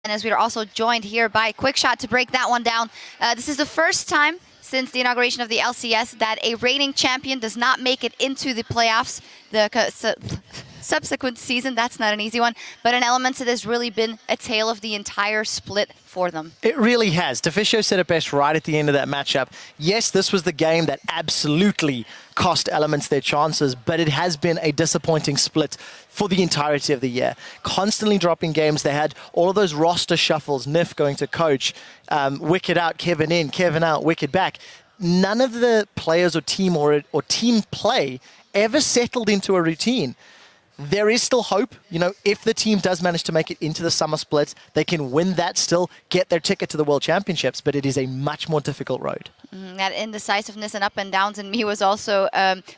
And as we are also joined here by Quickshot to break that one down. This is the first time since the inauguration of the LCS that a reigning champion does not make it into the playoffs. The subsequent season, that's not an easy one, but in Elements it has really been a tale of the entire split for them. It really has. Deficio said it best right at the end of that matchup. Yes, this was the game that absolutely cost Elements their chances, but it has been a disappointing split for the entirety of the year. Constantly dropping games. They had all of those roster shuffles, Nif going to coach, Wicked out, Kevin in, Kevin out, Wicked back. None of the players or team play ever settled into a routine. There is still hope. You know, if the team does manage to make it into the summer split, they can win that still, get their ticket to the World Championships, but it is a much more difficult road. That indecisiveness and up and downs in me was also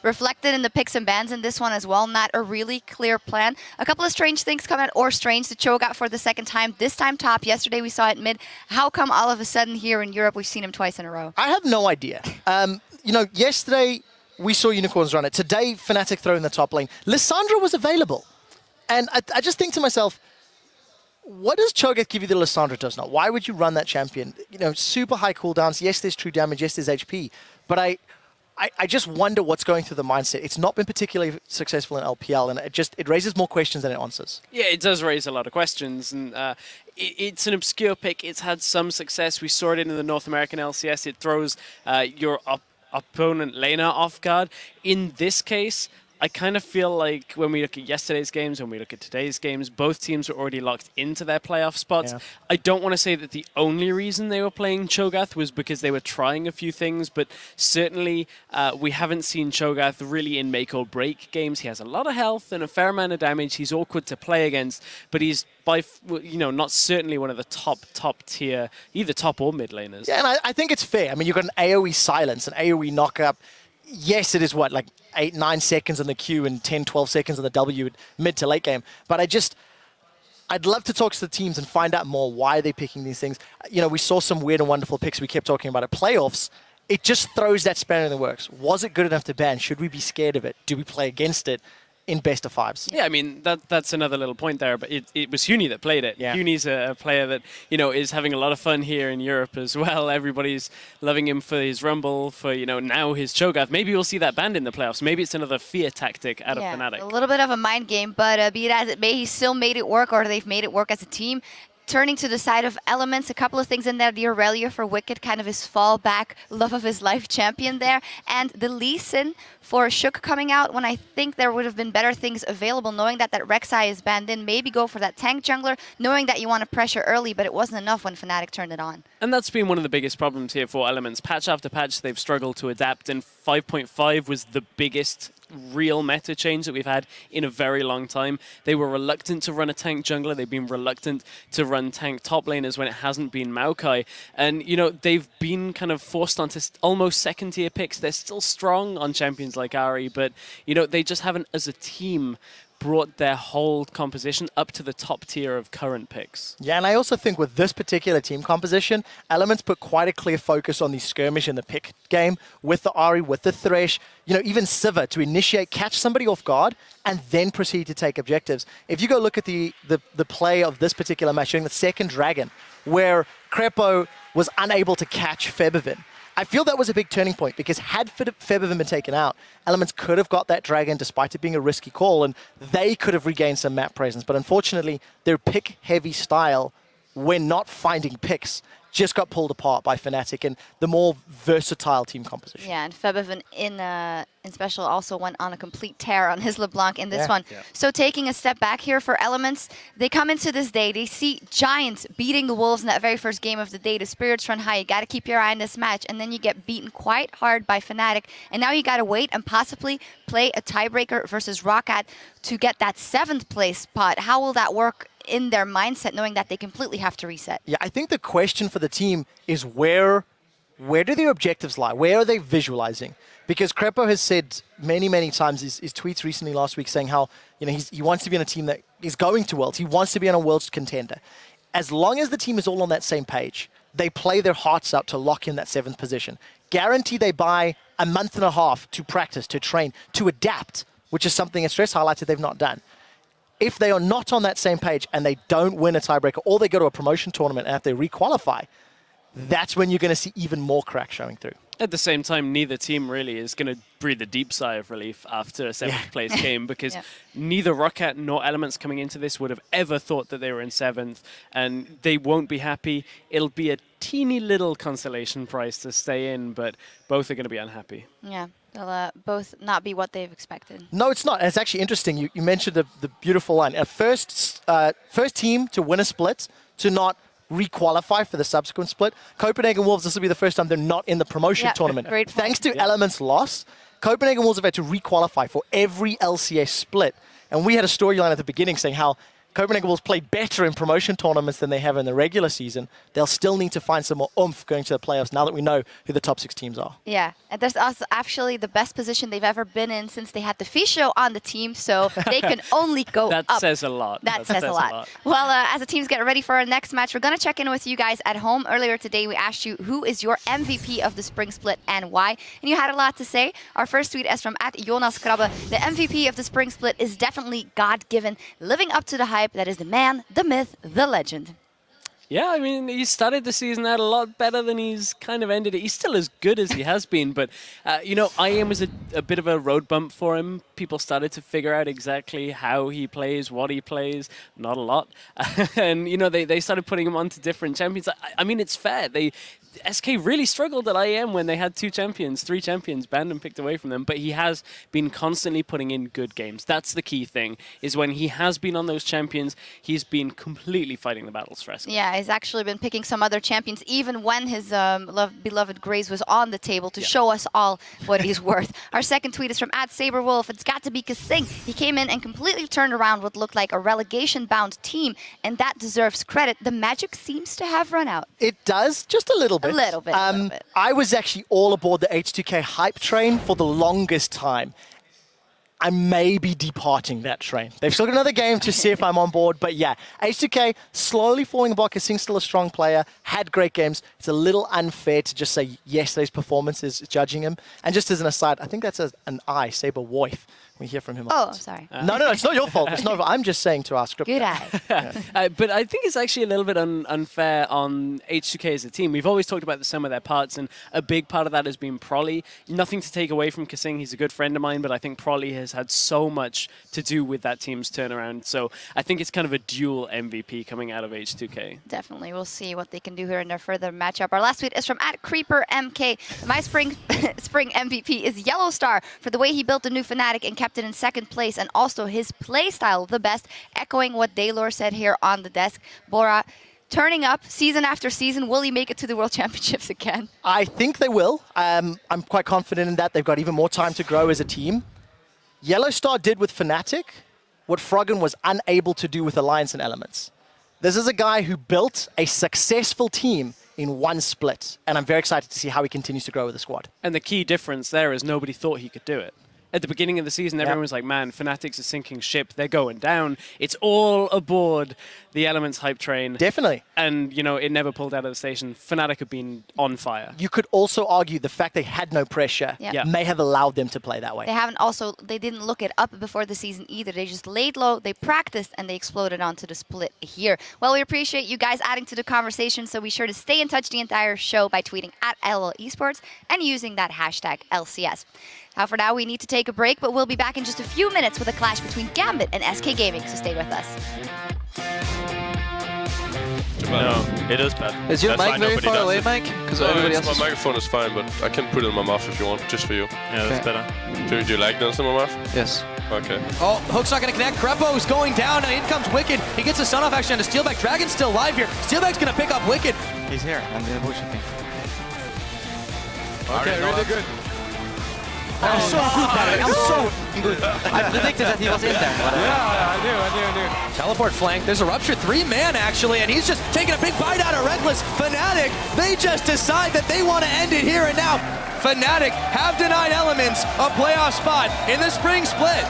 reflected in the picks and bans in this one as well. Not a really clear plan. A couple of strange things come out, or strange. The Cho'Gath for the second time, this time top. Yesterday we saw it mid. How come all of a sudden here in Europe we've seen him twice in a row? I have no idea. You know, yesterday we saw Unicorns run it. Today, Fnatic throw in the top lane. Lissandra was available. And I just think to myself, what does Cho'Gath give you that Lissandra does not? Why would you run that champion? You know, super high cooldowns. Yes, there's true damage. Yes, there's HP. But I just wonder what's going through the mindset. It's not been particularly successful in LPL, and it raises more questions than it answers. Yeah, it does raise a lot of questions, and it's an obscure pick. It's had some success. We saw it in the North American LCS. It throws your opponent laner off guard. In this case, I kind of feel like when we look at yesterday's games, when we look at today's games, both teams are already locked into their playoff spots. Yeah. I don't want to say that the only reason they were playing Cho'Gath was because they were trying a few things, but certainly we haven't seen Cho'Gath really in make or break games. He has a lot of health and a fair amount of damage. He's awkward to play against, but he's not certainly one of the top tier, either top or mid laners. Yeah, and I think it's fair. I mean, you've got an AoE silence, an AoE knock-up. Yes, it is what, like 8-9 seconds on the Q and 10-12 seconds on the W mid to late game. But I'd love to talk to the teams and find out more why they're picking these things. You know, we saw some weird and wonderful picks we kept talking about at playoffs. It just throws that spanner in the works. Was it good enough to ban? Should we be scared of it? Do we play against it in best of fives? Yeah, I mean, that's another little point there, but it was Huni that played it. Yeah. Huni's a player that, you know, is having a lot of fun here in Europe as well. Everybody's loving him for his Rumble, for, you know, now his Cho'Gath. Maybe we'll see that banned in the playoffs. Maybe it's another fear tactic out of Fnatic. A little bit of a mind game, but be it as it may, he still made it work, or they've made it work as a team. Turning to the side of Elements, a couple of things in there. The Aurelia for Wicked, kind of his fallback, love of his life champion there. And the Lee Sin for Shook coming out when I think there would have been better things available, knowing that Rek'Sai is banned in. Maybe go for that tank jungler, knowing that you want to pressure early, but it wasn't enough when Fnatic turned it on. And that's been one of the biggest problems here for Elements. Patch after patch, they've struggled to adapt, and 5.5 was the biggest real meta change that we've had in a very long time. They were reluctant to run a tank jungler. They've been reluctant to run tank top laners when it hasn't been Maokai. And, you know, they've been kind of forced onto almost second-tier picks. They're still strong on champions like Ahri, but, you know, they just haven't, as a team, brought their whole composition up to the top tier of current picks. Yeah, and I also think with this particular team composition, Elements put quite a clear focus on the skirmish and the pick game with the Ahri, with the Thresh, you know, even Sivir to initiate, catch somebody off guard, and then proceed to take objectives. If you go look at the play of this particular match during the second Dragon, where Crepo was unable to catch Febiven, I feel that was a big turning point, because had Febiven been taken out, Elements could have got that Dragon despite it being a risky call, and they could have regained some map presence. But unfortunately, their pick-heavy style, when not finding picks, just got pulled apart by Fnatic and the more versatile team composition. Yeah, and Febiven in special also went on a complete tear on his LeBlanc in this one. Yeah. So taking a step back here for Elements, they come into this day, they see Giants beating the Wolves in that very first game of the day. The spirits run high, you got to keep your eye on this match, and then you get beaten quite hard by Fnatic, and now you got to wait and possibly play a tiebreaker versus Roccat to get that 7th place spot. How will that work in their mindset, knowing that they completely have to reset? Yeah, I think the question for the team is where do their objectives lie? Where are they visualizing? Because Crepo has said many, many times, his tweets recently last week saying how, you know, he wants to be on a team that is going to Worlds. He wants to be on a Worlds contender. As long as the team is all on that same page, they play their hearts out to lock in that 7th position. Guarantee they buy a month and a half to practice, to train, to adapt, which is something, as Stress highlighted, they've not done. If they are not on that same page and they don't win a tiebreaker, or they go to a promotion tournament and have to requalify, that's when you're going to see even more cracks showing through. At the same time, neither team really is going to breathe a deep sigh of relief after a 7th place game, because neither Rocket nor Elements coming into this would have ever thought that they were in 7th, and they won't be happy. It'll be a teeny little consolation prize to stay in, but both are going to be unhappy. Yeah, they'll both not be what they've expected. No, it's not. And it's actually interesting. You mentioned the beautiful line. First team to win a split to not requalify for the subsequent split. Copenhagen Wolves, this will be the first time they're not in the promotion tournament. Great Thanks to Element's loss, Copenhagen Wolves have had to requalify for every LCS split. And we had a storyline at the beginning saying how Copenhagen Wolves play better in promotion tournaments than they have in the regular season. They'll still need to find some more oomph going to the playoffs now that we know who the top 6 teams are. Yeah, and there's also actually the best position they've ever been in since they had the Fisho on the team, so they can only go up. That says a lot. That says a lot. Well, as the teams get ready for our next match, we're going to check in with you guys at home. Earlier today, we asked you who is your MVP of the Spring Split and why, and you had a lot to say. Our first tweet is from @JonasKrabbe. The MVP of the Spring Split is definitely God-given, living up to the hype that is the man, the myth, the legend. Yeah, I mean, he started the season out a lot better than he's kind of ended it. He's still as good as he has been, but, you know, IEM was a bit of a road bump for him. People started to figure out exactly how he plays, what he plays, not a lot. And, you know, they started putting him onto different champions. I mean, it's fair. SK really struggled at IEM when they had 3 champions banned and picked away from them, but he has been constantly putting in good games. That's the key thing, is when he has been on those champions, he's been completely fighting the battles for SK. Yeah, he's actually been picking some other champions, even when his beloved Graze was on the table to show us all what he's worth. Our second tweet is from @SaberWolf. It's got to be Kasing. He came in and completely turned around what looked like a relegation-bound team, and that deserves credit. The magic seems to have run out. It does, just a little bit. A little bit. I was actually all aboard the H2K hype train for the longest time. I may be departing that train. They've still got another game to see if I'm on board, but yeah, H2K slowly falling apart. Kasing's still a strong player, had great games. It's a little unfair to just say yesterday's performance is judging him. And just as an aside, I think that's an Saber Wolf. We hear from him. Oh, sorry. No, it's not your fault. It's not. I'm just saying to our script. Good eye. But I think it's actually a little bit unfair on H2K as a team. We've always talked about the sum of their parts, and a big part of that has been Prolly. Nothing to take away from Kasing. He's a good friend of mine, but I think Prolly has had so much to do with that team's turnaround. So I think it's kind of a dual MVP coming out of H2K. Definitely. We'll see what they can do here in their further matchup. Our last tweet is from @CreeperMK. My spring MVP is Yellow Star for the way he built the new Fnatic and kept it in 2nd place, and also his play style the best, echoing what Daylor said here on the desk. Bora, turning up season after season, will he make it to the World Championships again? I think they will. I'm quite confident in that. They've got even more time to grow as a team. Yellow Star did with Fnatic what Froggen was unable to do with Alliance and Elements. This is a guy who built a successful team in one split, and I'm very excited to see how he continues to grow with the squad. And the key difference there is nobody thought he could do it. At the beginning of the season, everyone was like, man, Fnatic's a sinking ship. They're going down. It's all aboard the Elements hype train. Definitely. And, you know, it never pulled out of the station. Fnatic have been on fire. You could also argue the fact they had no pressure may have allowed them to play that way. They didn't look it up before the season either. They just laid low, they practiced, and they exploded onto the split here. Well, we appreciate you guys adding to the conversation, so be sure to stay in touch the entire show by tweeting @LOL Esports and using that hashtag LCS. For now, we need to take a break, but we'll be back in just a few minutes with a clash between Gambit and SK Gaming, so stay with us. No, it is bad. Is your mic very far away, Mike? Because everybody else. My microphone is fine, but I can put it in my mouth if you want, just for you. Yeah, that's better. Do you like this in my mouth? Yes. Okay. Oh, Hook's not going to connect. Crepo's going down. In comes Wicked. He gets a stun off action on the Steelback. Dragon's still alive here. Steelback's going to pick up Wicked. He's here. I'm going to push him. Okay, really good. I'm so good, Patrick. I'm so good. I predicted that he was in there. Yeah, I knew. Teleport flank. There's a Rupture 3-man, actually, and he's just taking a big bite out of Reckless. Fnatic, they just decide that they want to end it here and now. Fnatic have denied Elements a playoff spot in the Spring Split.